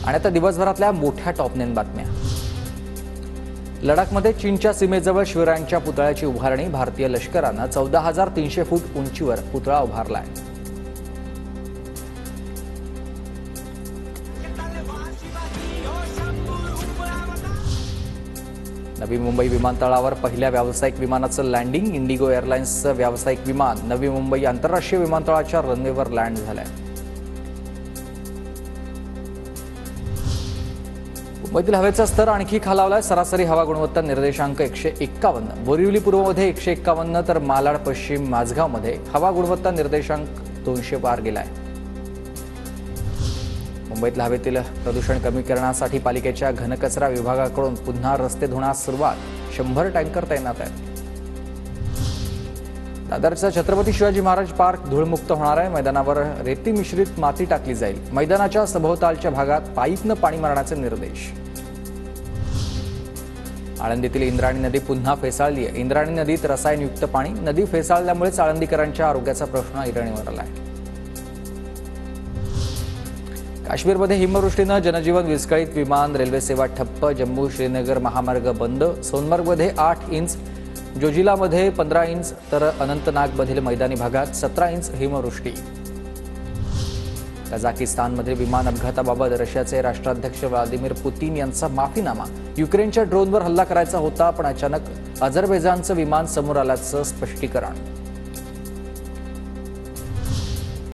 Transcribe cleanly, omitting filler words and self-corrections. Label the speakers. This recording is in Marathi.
Speaker 1: आणि आता दिवसभरातल्या मोठ्या टॉप 9 बातम्या। लडाखमध्ये चीनच्या सीमेजवळ शिवरायांच्या पुतळ्याची उभारणी। भारतीय लष्करानं 14,300 फूट उंचीवर पुतळा उभारलाय। नवी मुंबई विमानतळावर पहिल्या व्यावसायिक विमानाचं लँडिंग। इंडिगो एअरलाइन्सचं व्यावसायिक विमान नवी मुंबई आंतरराष्ट्रीय विमानतळाच्या रनवेवर लँड झालंय। मुंबईतील हवेचा स्तर आणखी खालावलाय। सरासरी हवा गुणवत्ता निर्देशांक 151, बोरिवली पूर्वमध्ये 151 तर मालाड पश्चिम माझगावमध्ये हवा गुणवत्ता निर्देशांक 200 पार गेलाय। मुंबईतल्या हवेतील प्रदूषण कमी करण्यासाठी पालिकेच्या घनकचरा विभागाकडून पुन्हा रस्ते धुण्यास सुरुवात। 100 टँकर तैनात आहेत। दादरचा छत्रपती शिवाजी महाराज पार्क धूळमुक्त होणार आहे। मैदानावर रेती मिश्रित माती टाकली जाईल। मैदानाच्या सभोवतालच्या भागात पाईपनं पाणी मारण्याचे निर्देश। आळंदीतील इंद्रायणी नदी पुन्हा फेसाळली आहे। इंद्रायणी नदीत रसायनयुक्त पाणी। नदी फेसाळल्यामुळे आळंदीकरांच्या आरोग्याचा प्रश्न ऐरणीवर आलाय। काश्मीरमध्ये हिमवृष्टीनं जनजीवन विस्कळीत। विमान रेल्वे सेवा ठप्प। जम्मू श्रीनगर महामार्ग बंद। सोनमर्गमध्ये 8 इंच, जोजिलामध्ये 15 इंच तर अनंतनागमधील मैदानी भागात 17 इंच हिमवृष्टी। कझाकिस्तानमध्ये विमान अपघाताबाबत रशियाचे राष्ट्राध्यक्ष व्लादिमीर पुतीन यांचा माफीनामा। युक्रेनच्या ड्रोनवर हल्ला करायचा होता पण अचानक अझरबैजानचं विमान समोर आल्याचं स्पष्टीकरण।